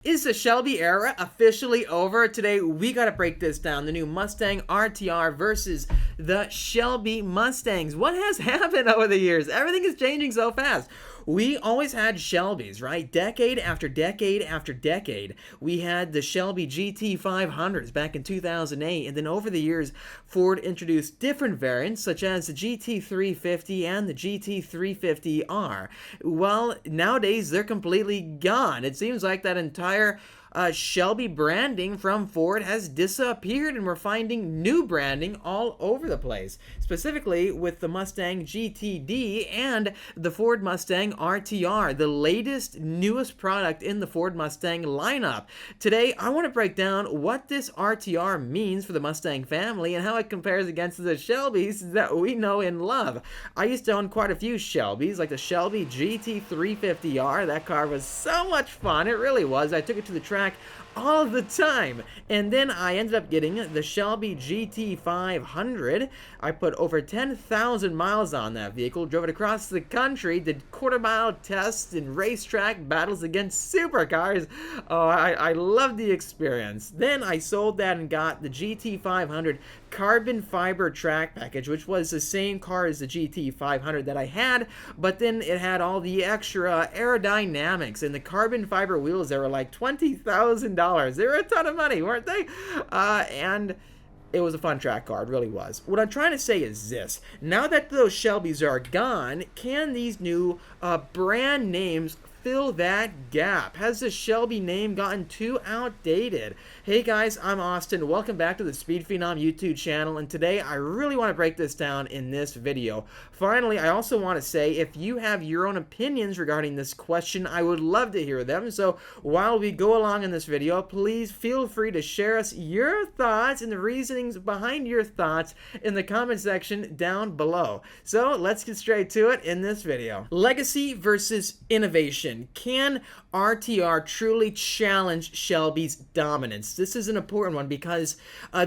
Is the Shelby era officially over? Today, we gotta break this down. The new Mustang RTR versus the Shelby Mustangs. What has happened over the years? Everything is changing so fast. We always had Shelbys, right? Decade after decade after decade. We had the Shelby GT500s back in 2008, and then over the years, Ford introduced different variants, such as the GT350 and the GT350R. Well, nowadays, they're completely gone. It seems like that entire Shelby branding from Ford has disappeared, and we're finding new branding all over the place, specifically with the Mustang GTD and the Ford Mustang RTR, the latest, newest product in the Ford Mustang lineup. Today, I want to break down what this RTR means for the Mustang family and how it compares against the Shelbys that we know and love. I used to own quite a few Shelbys, like the Shelby GT350R. That car was so much fun. It really was. I took it to the track all the time, and then I ended up getting the Shelby GT500. I put over 10,000 miles on that vehicle, drove it across the country, did quarter-mile tests and racetrack battles against supercars. Oh, I loved the experience. Then I sold that and got the GT500 carbon fiber track package, which was the same car as the GT500 that I had, but then it had all the extra aerodynamics and the carbon fiber wheels that were like $20,000. They were a ton of money, weren't they? And it was a fun track car, it really was. What I'm trying to say is this: now that those Shelbys are gone, can these new brand names fill that gap? Has the Shelby name gotten too outdated? Hey guys, I'm Austin. Welcome back to the Speed Phenom YouTube channel, and today I really want to break this down in this video. Finally, I also want to say, if you have your own opinions regarding this question, I would love to hear them. So while we go along in this video, please feel free to share us your thoughts and the reasonings behind your thoughts in the comment section down below. So let's get straight to it in this video. Legacy versus innovation. Can RTR truly challenge Shelby's dominance? This is an important one because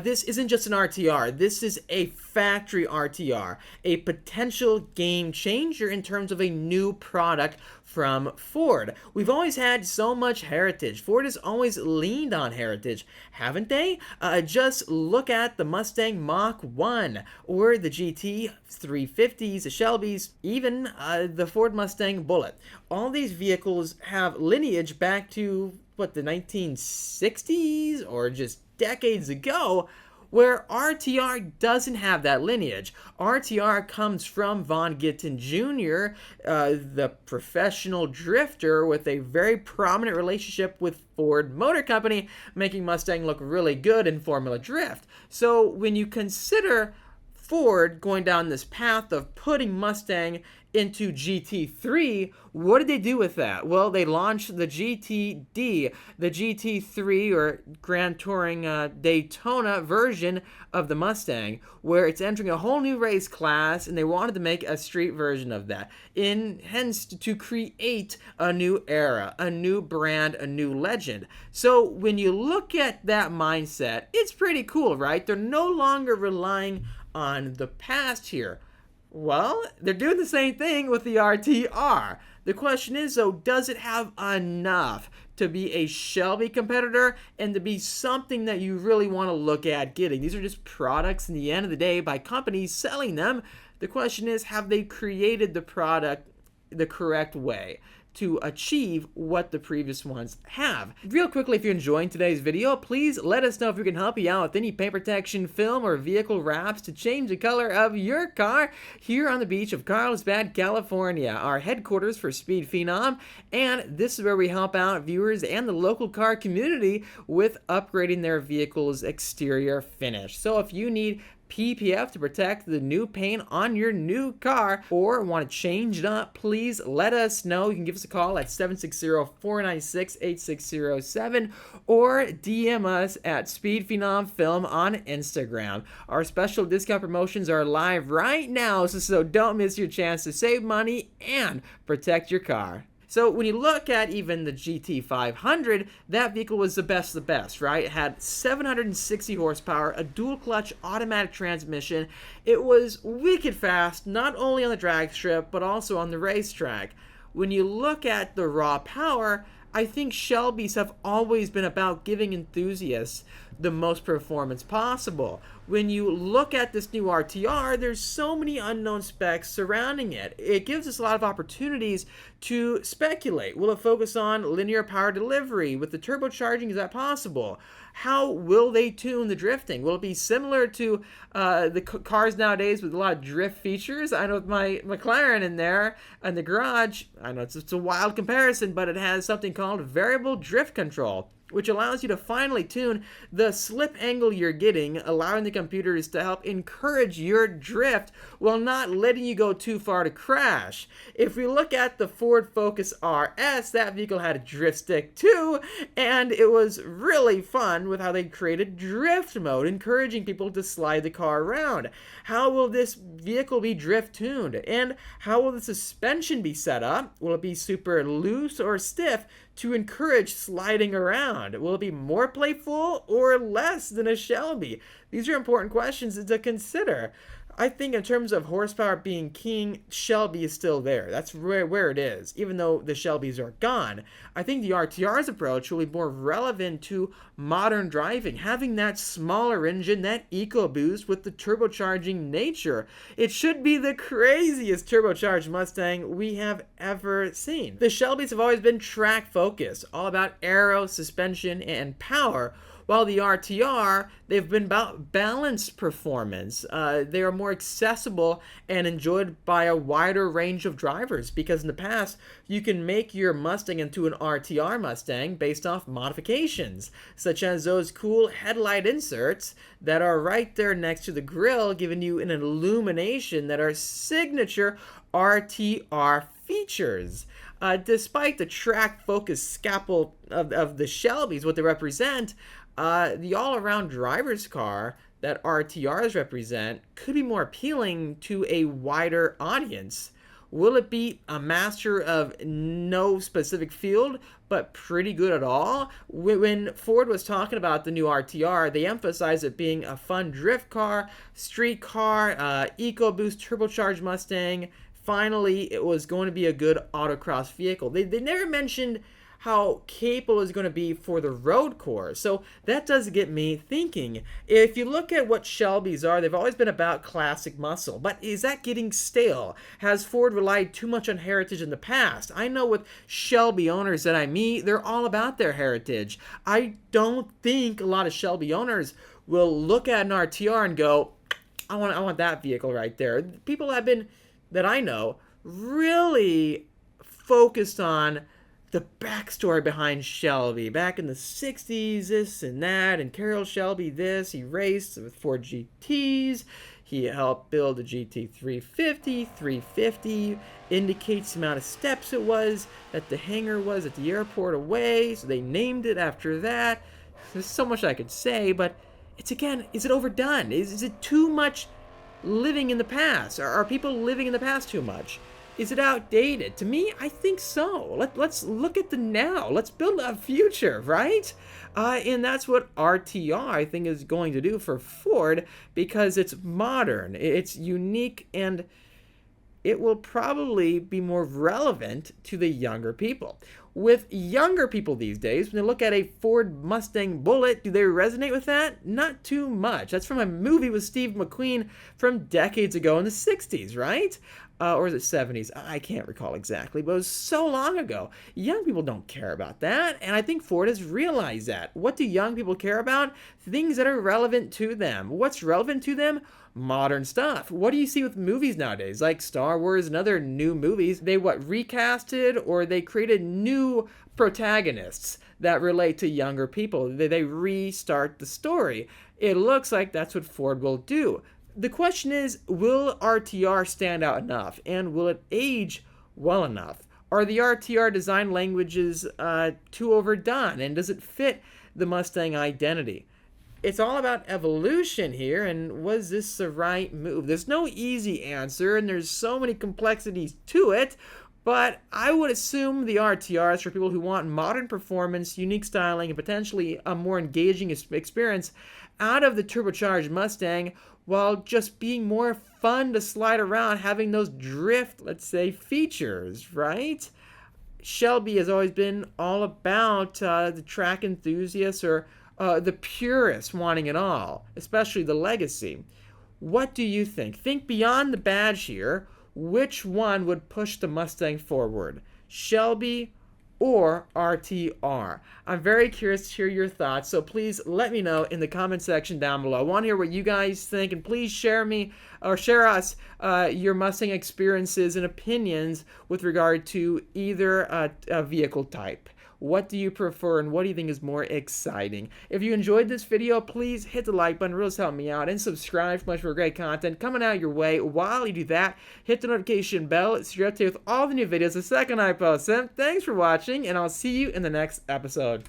this isn't just an RTR. This is a factory RTR, a potential game changer in terms of a new product from Ford. We've always had so much heritage. Ford has always leaned on heritage, haven't they? Just look at the Mustang Mach 1 or the GT350s, the Shelbys, even the Ford Mustang Bullitt. All these vehicles have lineage back to, what, the 1960s or just decades ago, where RTR doesn't have that lineage. RTR comes from Vaughn Gittin Jr., the professional drifter with a very prominent relationship with Ford Motor Company, making Mustang look really good in Formula Drift. So when you consider Ford going down this path of putting Mustang into GT3, what did they do with that? Well, they launched the GTD, the GT3 or Grand Touring Daytona version of the Mustang, where it's entering a whole new race class, and they wanted to make a street version of that, hence to create a new era, a new brand, a new legend. So when you look at that mindset, it's pretty cool, right? They're no longer relying on the past here. Well, they're doing the same thing with the RTR. The question is, though, does it have enough to be a Shelby competitor and to be something that you really want to look at getting? These are just products in the end of the day by companies selling them. The question is, have they created the product the correct way to achieve what the previous ones have? Real quickly, if you're enjoying today's video, please let us know if we can help you out with any paint protection film or vehicle wraps to change the color of your car here on the beach of Carlsbad, California, our headquarters for Speed Phenom, and this is where we help out viewers and the local car community with upgrading their vehicle's exterior finish. So if you need PPF to protect the new paint on your new car or want to change it up, please let us know. You can give us a call at 760-496-8607 or DM us at Speed Phenom Film on Instagram. Our special discount promotions are live right now, so don't miss your chance to save money and protect your car. So when you look at even the GT500, that vehicle was the best of the best, right? It had 760 horsepower, a dual clutch automatic transmission. It was wicked fast, not only on the drag strip, but also on the racetrack. When you look at the raw power, I think Shelbys have always been about giving enthusiasts the most performance possible. When you look at this new RTR, there's so many unknown specs surrounding it. It gives us a lot of opportunities to speculate. Will it focus on linear power delivery? With the turbocharging, is that possible? How will they tune the drifting? Will it be similar to the cars nowadays with a lot of drift features? I know with my McLaren in there in the garage, I know it's a wild comparison, but it has something called variable drift control, which allows you to finely tune the slip angle you're getting, allowing the computers to help encourage your drift while not letting you go too far to crash. If we look at the Ford Focus RS, that vehicle had a drift stick too, and it was really fun with how they created drift mode, encouraging people to slide the car around. How will this vehicle be drift tuned? And how will the suspension be set up? Will it be super loose or stiff to encourage sliding around? Will it be more playful or less than a Shelby? These are important questions to consider. I think in terms of horsepower being king, Shelby is still there. That's where it is, even though the Shelbys are gone. I think the RTR's approach will be more relevant to modern driving, having that smaller engine, that EcoBoost with the turbocharging nature. It should be the craziest turbocharged Mustang we have ever seen. The Shelbys have always been track focused, all about aero, suspension, and power. While the RTR, they've been about balanced performance. They are more accessible and enjoyed by a wider range of drivers, because in the past, you can make your Mustang into an RTR Mustang based off modifications, such as those cool headlight inserts that are right there next to the grille, giving you an illumination that are signature RTR features. Despite the track-focused scalpel of the Shelbys, what they represent, the all-around driver's car that RTRs represent could be more appealing to a wider audience. Will it be a master of no specific field, but pretty good at all? When Ford was talking about the new RTR, they emphasized it being a fun drift car, street car, EcoBoost turbocharged Mustang. Finally, it was going to be a good autocross vehicle. They never mentioned how capable it's going to be for the road course. So that does get me thinking. If you look at what Shelbys are, they've always been about classic muscle. But is that getting stale? Has Ford relied too much on heritage in the past? I know with Shelby owners that I meet, they're all about their heritage. I don't think a lot of Shelby owners will look at an RTR and go, I want that vehicle right there. People have been, that I know, really focused on the backstory behind Shelby. Back in the 60s, this and that, and Carroll Shelby this, he raced with Ford GTs, he helped build the GT350, 350, indicates the amount of steps it was, that the hangar was at the airport away, so they named it after that. There's so much I could say, but it's again, is it overdone? Is it too much living in the past? Are people living in the past too much? Is it outdated? To me, I think so. Let's look at the now. Let's build a future, right? And that's what RTR, I think, is going to do for Ford, because it's modern, it's unique, and it will probably be more relevant to the younger people. With younger people these days, when they look at a Ford Mustang Bullitt, do they resonate with that? Not too much. That's from a movie with Steve McQueen from decades ago in the 60s, right? Or is it 70s? I can't recall exactly, but it was so long ago. Young people don't care about that, and I think Ford has realized that. What do young people care about? Things that are relevant to them. What's relevant to them? Modern stuff. What do you see with movies nowadays, like Star Wars and other new movies? They recasted, or they created new protagonists that relate to younger people. They restart the story. It looks like that's what Ford will do. The question is, will RTR stand out enough, and will it age well enough? Are the RTR design languages too overdone, and does it fit the Mustang identity? It's all about evolution here, and was this the right move? There's no easy answer, and there's so many complexities to it, but I would assume the RTR is for people who want modern performance, unique styling, and potentially a more engaging experience out of the turbocharged Mustang, while just being more fun to slide around, having those drift, let's say, features, right? Shelby has always been all about the track enthusiasts or the purists wanting it all, especially the legacy. What do you think? Think beyond the badge here. Which one would push the Mustang forward? Shelby or RTR? I'm very curious to hear your thoughts, so please let me know in the comment section down below. I want to hear what you guys think, and please share us your Mustang experiences and opinions with regard to either vehicle type. What do you prefer, and what do you think is more exciting? If you enjoyed this video, please hit the like button. It really helps me out. And subscribe for much more great content coming out your way. While you do that, hit the notification bell so you're up to date with all the new videos the second I post them. Thanks for watching, and I'll see you in the next episode.